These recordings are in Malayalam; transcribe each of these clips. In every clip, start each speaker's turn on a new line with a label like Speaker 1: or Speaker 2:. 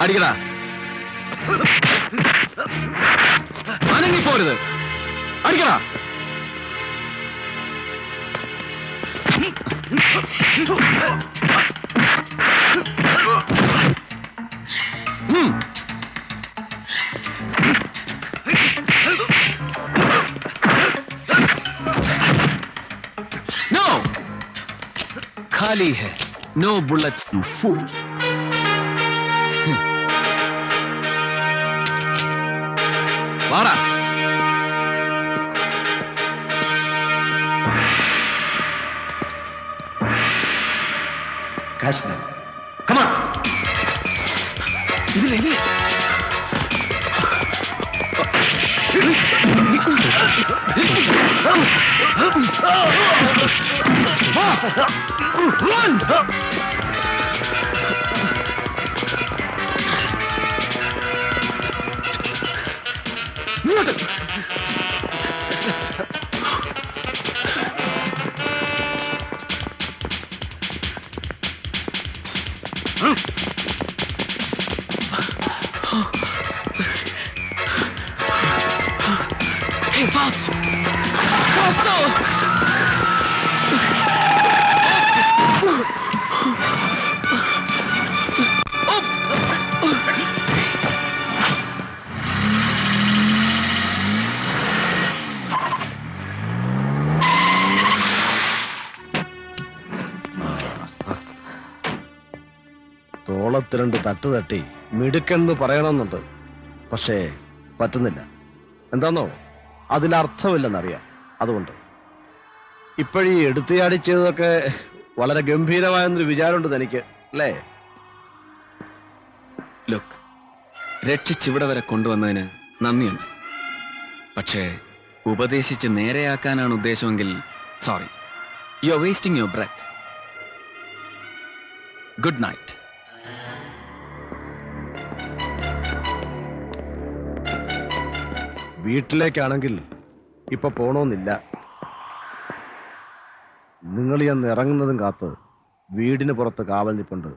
Speaker 1: അടിക്കടാ, അനങ്ങി പോരുത്, അടിക്കടാ. नो, खाली है. No bullets, you fool. Vadra. Catch them. Come on. इधर ले. Run! Hey, fast! Faster! തോളത്ത് രണ്ട് തട്ട് തട്ടി മിടുക്കെന്ന് പറയണമെന്നുണ്ട്, പക്ഷേ പറ്റുന്നില്ല. എന്താന്നോ, അതിലർത്ഥമില്ലെന്നറിയാം. അതുകൊണ്ട് ഇപ്പോഴീ എടുത്തിയാടി ചെയ്തതൊക്കെ വളരെ ഗംഭീരമായെന്നൊരു വിചാരമുണ്ട് തനിക്ക്, അല്ലേ?
Speaker 2: ലുക്ക്, രക്ഷിച്ചിവിടെ വരെ കൊണ്ടുവന്നതിന് നന്ദിയുണ്ട്. പക്ഷേ ഉപദേശിച്ച് നേരെയാക്കാനാണ് ഉദ്ദേശമെങ്കിൽ sorry, you are wasting your breath. Good night.
Speaker 1: വീട്ടിലേക്കാണെങ്കിൽ ഇപ്പൊ പോണോന്നില്ല. നിങ്ങൾ ചെന്ന് ഇറങ്ങുന്നതും കാത്ത് വീടിന് പുറത്ത് കാവൽ നിൽപ്പുണ്ട്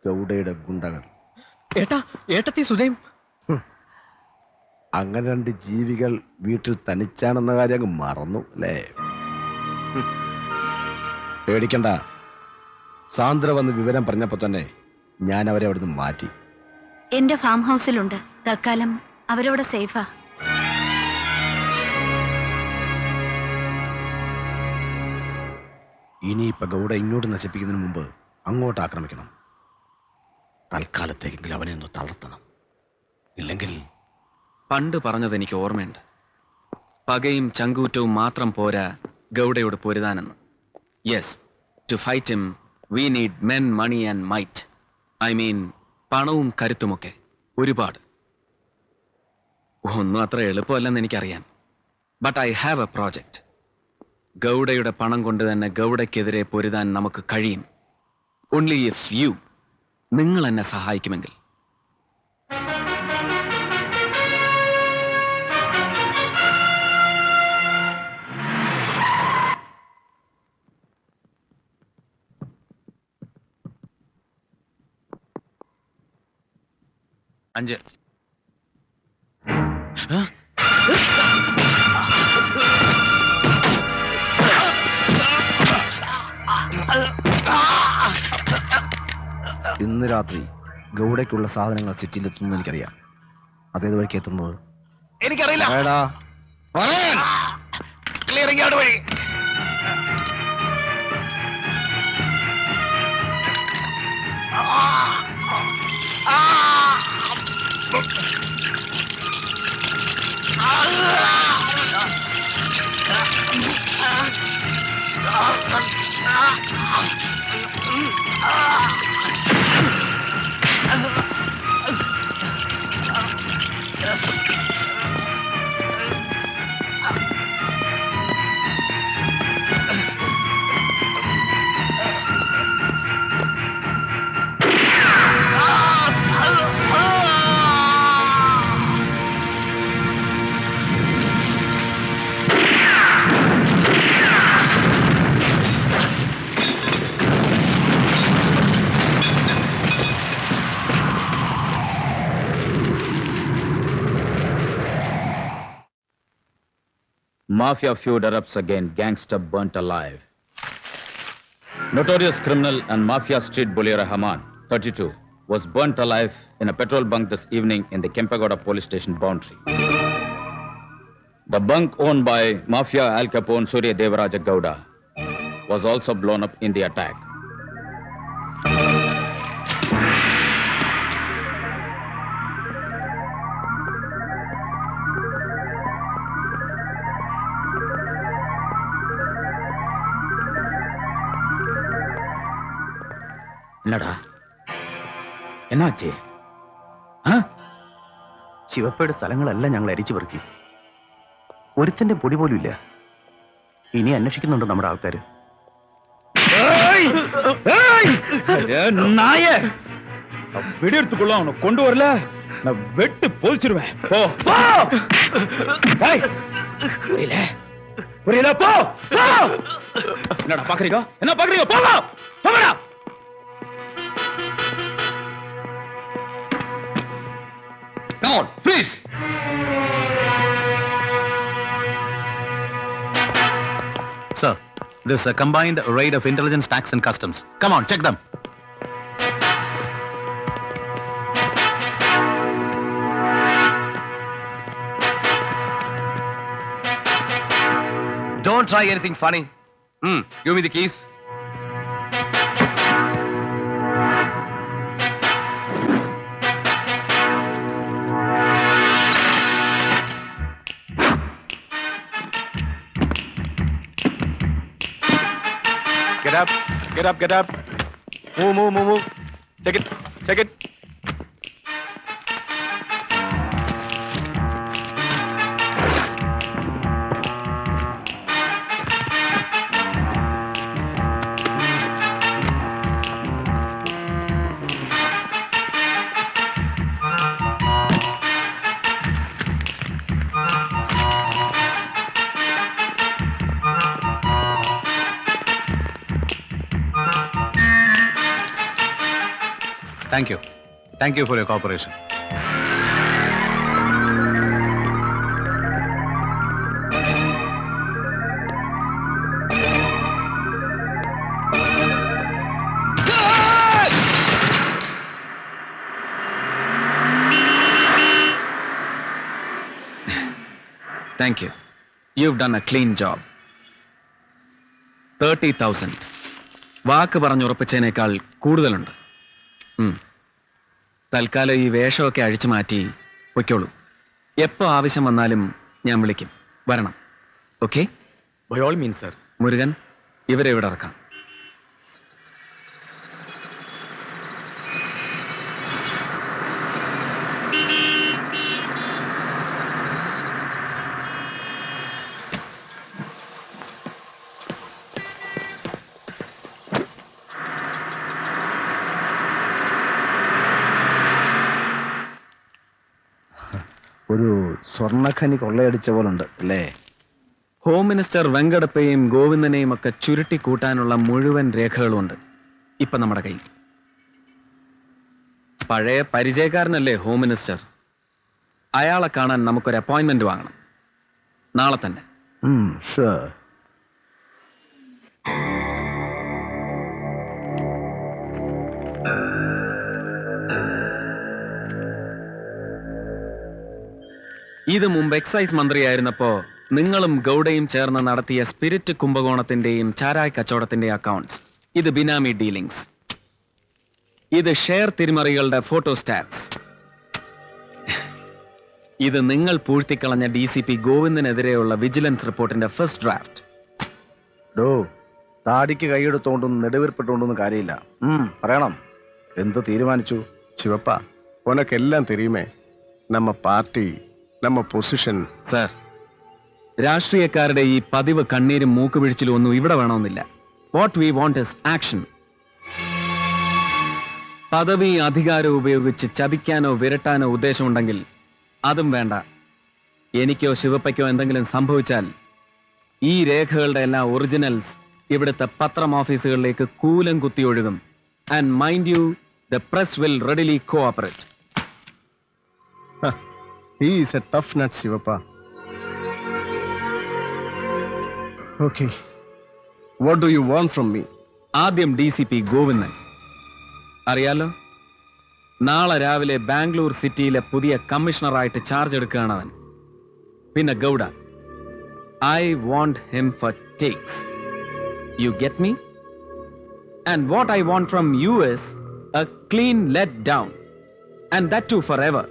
Speaker 1: ഗൗഡയുടെ ഗുണ്ടകൾ.
Speaker 3: ഏട്ടത്തി സുധയും.
Speaker 1: അങ്ങനെ രണ്ട് ജീവികൾ വീട്ടിൽ തനിച്ചാണെന്ന കാര്യം അങ്ങ് മറന്നു അല്ലേ? പേടിക്കണ്ട. സാന്ദ്ര വന്ന് വിവരം പറഞ്ഞപ്പോ തന്നെ ഞാൻ അവരെ അവിടുന്ന് മാറ്റി.
Speaker 4: എന്റെ ഫാം ഹൗസിലുണ്ട്. തൽക്കാലം അവരവിടെ സേഫാ.
Speaker 1: ഇനിയിപ്പൊ ഗൗഡ ഇങ്ങോട്ട് നശിപ്പിക്കുന്നതിന് മുമ്പ് അങ്ങോട്ട് ആക്രമിക്കണം. തൽക്കാലത്തേക്കെങ്കിലും അവനെ ഒന്ന് തളർത്തണം. ഇല്ലെങ്കിൽ
Speaker 2: പണ്ട് പറഞ്ഞത് എനിക്ക് ഓർമ്മയുണ്ട്. പകയും ചങ്കൂറ്റവും മാത്രം പോരാ ഗൗഡയോട് പൊരുതാനെന്ന്. Yes, to fight him we need men, money and might. I mean പണവും കരുത്തുമൊക്കെ ഒരുപാട്. ഒന്നും അത്ര എളുപ്പമല്ലെന്ന് എനിക്കറിയാം. But I have a project. ഗൗഡയുടെ പണം കൊണ്ട് തന്നെ ഗൗഡയ്ക്കെതിരെ പൊരുതാൻ നമുക്ക് കഴിയും. ഓൺലി ഇഫ് യു, നിങ്ങൾ എന്നെ സഹായിക്കുമെങ്കിൽ. അഞ്ച്.
Speaker 1: ഇന്ന് രാത്രി ഗൗഡയ്ക്കുള്ള സാധനങ്ങൾ സിറ്റിയിലെത്തുന്നു എനിക്കറിയാം. അതേത് വഴിക്ക് എത്തുന്നത്
Speaker 3: എനിക്കറിയില്ല. ക്ലിയറിംഗ് ഔട്ട് വഴി.
Speaker 5: mafia feud erupts again. Gangster burnt alive. Notorious criminal and mafia street bully Rahman, 32, was burnt alive in a petrol bunk this evening in the Kempagoda police station boundary. The bunk owned by mafia Al Capone Surya Devaraja Gowda was also blown up in the attack. என்னடா എന്നാച്ചേ
Speaker 3: ശിവപ്പയുടെ സ്ഥലങ്ങളെല്ലാം ഞങ്ങൾ അരിച്ചു പെറുക്കി. ഒരുത്തന്റെ പൊടി പോലും ഇല്ല. ഇനി അന്വേഷിക്കുന്നുണ്ടോ നമ്മുടെ ആൾക്കാര്?
Speaker 5: நாய வெடியெடுத்துக்குள்ள அவனை கொண்டு வரல நான் வெட்டு பொழிச்சிருவேன். போ புரியல புரியல. போ என்னடா பாக்குறீங்க? என்ன பாக்குறீங்க? போங்க போங்கடா. Come on, please.
Speaker 1: Sir, this is a combined raid of intelligence, tax and customs. Come on, check them.
Speaker 3: Don't try anything funny. Give me the keys. Get up, get up, get up. Move, move, move, move. Take it, take it.
Speaker 1: Thank you. Thank you for your cooperation.
Speaker 2: Thank you. You've done a clean job. 30,000. വാക്ക് പറഞ്ഞുറപ്പിച്ചതിനേക്കാൾ കൂടുതലുണ്ട്. തൽക്കാലം ഈ വേഷമൊക്കെ അഴിച്ചു മാറ്റി പൊയ്ക്കോളൂ. എപ്പോ ആവശ്യം വന്നാലും ഞാൻ വിളിക്കും. വരണം. Okay?
Speaker 3: By all means, sir.
Speaker 2: Murugan, ഇവരെ ഇവിടെ ഇറക്കാം.
Speaker 1: ഒരു സ്വർണ്ണഖനി കൊള്ളയടിച്ച പോലുണ്ട് അല്ലേ?
Speaker 2: ഹോം മിനിസ്റ്റർ വെങ്കടപ്പയും ഗോവിന്ദനെയും ഒക്കെ ചുരുട്ടി കൂട്ടാനുള്ള മുഴുവൻ രേഖകളുമുണ്ട് ഇപ്പൊ നമ്മുടെ കയ്യിൽ. പഴയ പരിചയക്കാരനല്ലേ ഹോം മിനിസ്റ്റർ? അയാളെ കാണാൻ നമുക്കൊരു അപ്പോയിന്റ്മെന്റ് വാങ്ങണം. നാളെ തന്നെ.
Speaker 1: Sure.
Speaker 2: ഇത് മുമ്പ് എക്സൈസ് മന്ത്രിയായിരുന്നപ്പോ നിങ്ങളും ഗൗഡയും ചേർന്ന് നടത്തിയ സ്പിരിറ്റ് കുംഭകോണത്തിന്റെയും ചാരായ കച്ചവടത്തിന്റെയും അക്കൗണ്ട്സ്. ഇത് ബിനാമി ഡീലിംഗ്സ്. ഇത് ഷെയർ തിരിമറികളുടെ ഫോട്ടോസ്റ്റാറ്റ്സ്. ഇത് നിങ്ങൾ പൂഴ്ത്തിക്കളഞ്ഞ DCP ഗോവിന്ദനെതിരെയുള്ള വിജിലൻസ് റിപ്പോർട്ടിന്റെ ഫസ്റ്റ് ഡ്രാഫ്റ്റ്.
Speaker 1: താടിക്ക് കൈയെടുത്തോണ്ടും നെടുവീർപ്പിട്ടോണ്ടൊന്നും കാര്യമില്ല. പറയണം, എന്ത് തീരുമാനിച്ചു?
Speaker 6: ശിവപ്പ, ഉനക്കെല്ലാം തെരിയുമേ. നമ്മ പാർട്ടി, നമ്മ പൊസിഷൻ.
Speaker 2: സർ, രാഷ്ട്രീയക്കാരുടെ ഈ പതിവ് കണ്ണീരും മൂക്കുപിഴിച്ചിലും ഒന്നും ഇവിടെ വേണമെന്നില്ല. What we want is action. പദവി അധികാരം ഉപയോഗിച്ച് ചതിക്കാനോ വിരട്ടാനോ ഉദ്ദേശമുണ്ടെങ്കിൽ അതും വേണ്ട. എനിക്കോ ശിവപ്പയ്ക്കോ എന്തെങ്കിലും സംഭവിച്ചാൽ ഈ രേഖകളുടെ എല്ലാ ഒറിജിനൽസ് ഇവിടുത്തെ പത്രം ഓഫീസുകളിലേക്ക് കൂലം കുത്തി ഒഴുകും. And mind you, the press will readily cooperate.
Speaker 6: He is a tough nut, Shivappa. Okay. What do you want from me?
Speaker 2: ആദ്യം DCP ഗോവിന്ദൻ. അറിയാലോ, നാളെ രാവിലെ ബാംഗ്ലൂർ സിറ്റിയിലെ പുതിയ കമ്മീഷണറായിട്ട് ചാർജ് എടുക്കുകയാണ് അവൻ. പിന്നെ Gowda, I want him for takes. You get me? And what I want from you is a clean let down, and that to forever.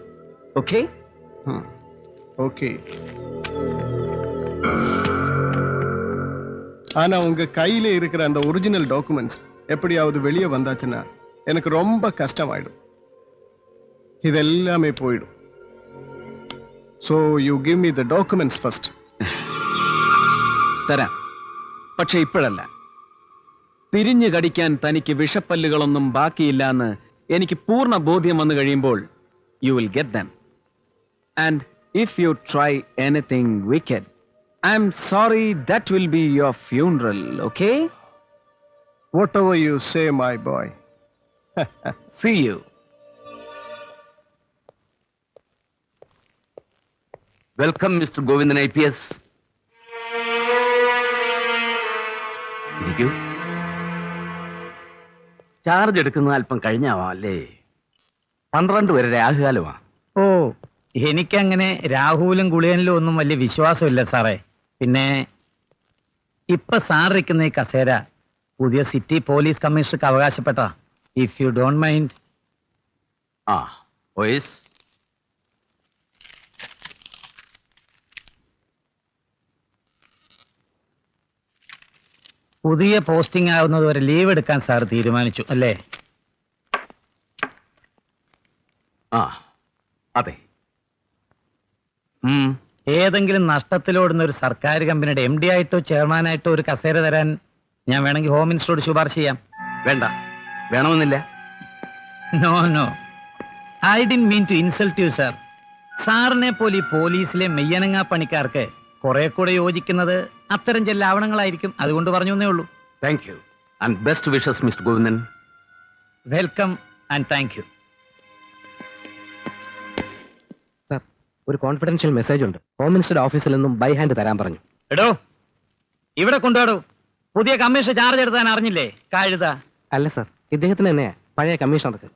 Speaker 2: Okay?
Speaker 6: Okay. ஆனா உங்க கையில இருக்கிற அந்த ஒரிஜினல் டாக்குமெண்ட்ஸ் எப்படியாவது வெளியே வந்தாச்சுன்னா எனக்கு ரொம்ப கஷ்டமாயிடும். இதெல்லாமே போயிடும். So you give me the documents first.
Speaker 2: തരാം, പക്ഷെ ഇപ്പോഴല്ല. തിരിഞ്ഞു കടിക്കാൻ തനിക്ക് വിഷപ്പല്ലുകളൊന്നും ബാക്കിയില്ലാന്ന് എനിക്ക് പൂർണ്ണ ബോധ്യം വന്നു കഴിയുമ്പോൾ you will get them. And if you try anything wicked, I'm sorry, that will be your funeral, okay?
Speaker 6: Whatever you say, my boy.
Speaker 2: See you.
Speaker 3: Welcome mister Govindan IPS. ഇരിക്കൂ. ചാർജ് എടുക്കുന്ന അല്പം കഴിഞ്ഞാവാം അല്ലേ? 12 വരെ രാഹുകാലമാ.
Speaker 7: ഓ, എനിക്കങ്ങനെ രാഹുലും ഗുളിയനിലും ഒന്നും വലിയ വിശ്വാസമില്ല സാറേ. പിന്നെ ഇപ്പൊ സാറിരിക്കുന്ന ഈ കസേര പുതിയ സിറ്റി പോലീസ് കമ്മീഷണർക്ക് അവകാശപ്പെട്ട. If you don't mind.
Speaker 3: ആ, ഓയസ്.
Speaker 7: പുതിയ പോസ്റ്റിംഗ് ആവുന്നത് വരെ ലീവ് എടുക്കാൻ സാർ തീരുമാനിച്ചു അല്ലേ?
Speaker 3: ആ, അതെ.
Speaker 7: ഏതെങ്കിലും നഷ്ടത്തിലോടുന്ന ഒരു സർക്കാർ കമ്പനിയുടെ MD ആയിട്ടോ ചെയർമാനായിട്ടോ ഒരു കസേര തരാൻ ഞാൻ വേണമെങ്കിൽ ഹോം മിനിസ്റ്ററോട് ശുപാർശ ചെയ്യാം.
Speaker 3: വേണ്ട, വേണമെന്നില്ല.
Speaker 7: No no, I didn't mean to insult you sir. സാറിനെ പോലെ ഈ പോലീസിലെ മെയ്യനങ്ങാ പണിക്കാർക്ക് കുറെ കൂടെ യോജിക്കുന്നത് അത്തരം ചില ആവണങ്ങളായിരിക്കും. അതുകൊണ്ട് പറഞ്ഞു എന്നേ ഉള്ളൂ.
Speaker 3: Thank you and best wishes mister Govindan.
Speaker 7: Welcome and thank you.
Speaker 1: ഒരു കോൺഫിഡൻഷ്യൽ മെസ്സേജ് ഉണ്ട്. ഹോം മിനിസ്റ്റർ ഓഫീസിൽ നിന്നും ബൈ ഹാൻഡ് തരാൻ പറഞ്ഞു.
Speaker 7: എടോ, ഇവിടെ കൊണ്ടുപോടോ. പുതിയ കമ്മീഷൻ ചാർജ് എടുത്താൻ അറിഞ്ഞില്ലേ കഴുത?
Speaker 1: അല്ല സർ, ഇദ്ദേഹത്തിന് തന്നെയാ, പഴയ കമ്മീഷണർക്ക്.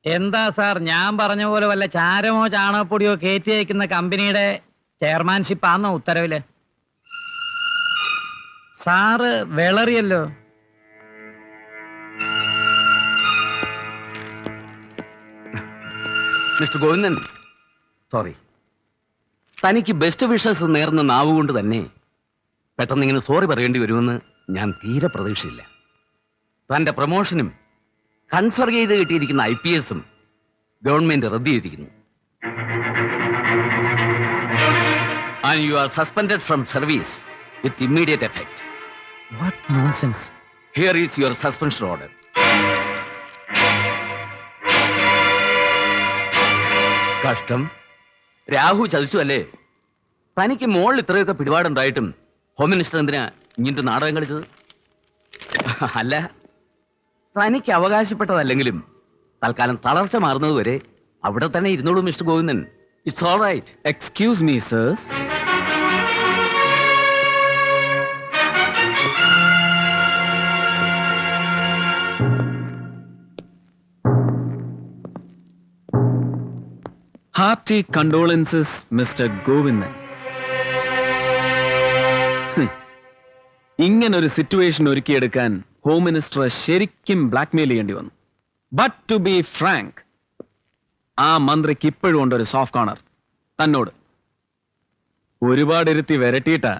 Speaker 7: എന്താ സാർ, ഞാൻ പറഞ്ഞ പോലെ വല്ല ചാരമോ ചാണകപ്പൊടിയോ കയറ്റി അയക്കുന്ന കമ്പനിയുടെ ചെയർമാൻഷിപ്പ് ആണോ ഉത്തരവില്? സാറ് വിളറിയല്ലോ.
Speaker 3: Mister Govindan, sorry. തനിക്ക് ബെസ്റ്റ് വിഷസ് നേർന്ന നാവുകൊണ്ട് തന്നെ പെട്ടെന്ന് ഇങ്ങനെ സോറി പറയേണ്ടി വരുമെന്ന് ഞാൻ തീരെ പ്രതീക്ഷയില്ല. തന്റെ പ്രൊമോഷനും കൺഫർ ചെയ്ത് കിട്ടിയിരിക്കുന്ന IPSഉം ഗവൺമെന്റ് റദ്ദ് ചെയ്തിരിക്കുന്നു. And you are suspended from service with immediate effect.
Speaker 7: What nonsense.
Speaker 3: Here is your suspension order. കഷ്ടം, രാഹു ചതിച്ചു അല്ലേ? തനിക്ക് മോളിൽ ഇത്രയൊക്കെ പിടിപാടുണ്ടായിട്ടും ഹോം മിനിസ്റ്റർ എന്തിനാ ഇങ്ങനത്തെ നാടകം കളിച്ചത്? അല്ല, തനിക്ക് അവകാശപ്പെട്ടതല്ലെങ്കിലും തൽക്കാലം തളർച്ച മാറുന്നതുവരെ അവിടെ തന്നെ ഇരുന്നോളൂ mister Govindan. It's all right.
Speaker 2: Excuse me, sirs. Hearty condolences, Mr. Govindan. ഇങ്ങനൊരു സിറ്റുവേഷൻ ഒരുക്കിയെടുക്കാൻ ഹോം മിനിസ്റ്ററെ ശരിക്കും ബ്ലാക്ക്മെയിൽ ചെയ്യേണ്ടി വന്നു. ബട്ട് ടു ബി ഫ്രാങ്ക്, ആ മന്ത്രിക്ക് ഇപ്പോഴും ഉണ്ട് ഒരു സോഫ്റ്റ് കോർണർ തന്നോട്. ഒരുപാട് ഇരുത്തി വരട്ടിയിട്ടാ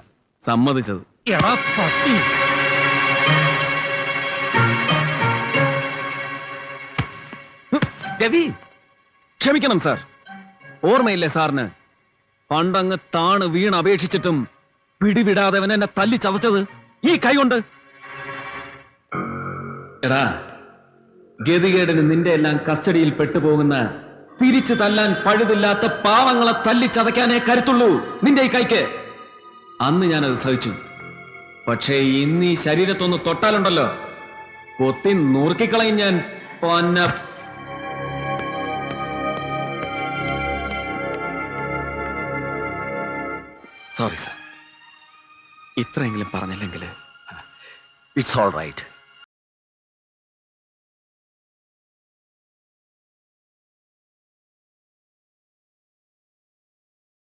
Speaker 2: സമ്മതിച്ചത്.
Speaker 7: എടാ പട്ടി.
Speaker 3: രവി,
Speaker 2: ക്ഷമിക്കണം സാർ, ഓർമ്മയില്ലേ സാറിന് പണ്ടങ്ങ് താണ് വീണ് അപേക്ഷിച്ചിട്ടും പിടിവിടാതെ അവൻ എന്നെ തല്ലി ചതച്ചത് ഈ കൈ കൊണ്ട്. എടാ, ഗതികേടിന് നിന്റെ എല്ലാം കസ്റ്റഡിയിൽ പെട്ടുപോകുന്ന തിരിച്ചു തല്ലാൻ പഴുതില്ലാത്ത പാവങ്ങളെ തല്ലി ചതയ്ക്കാനേ കരുത്തുള്ളൂ നിന്റെ ഈ കൈക്ക്. അന്ന് ഞാനത് സഹിച്ചു. പക്ഷേ ഇന്ന് ഈ ശരീരത്തൊന്ന് തൊട്ടാലുണ്ടല്ലോ, കൊത്തി നുറുക്കിക്കളയും ഞാൻ. പൊന്ന സോറി സർ. ഇത്രയെങ്കിലും പറഞ്ഞില്ലെങ്കിൽ
Speaker 3: ഇറ്റ്സ് ഓൾ റൈറ്റ്.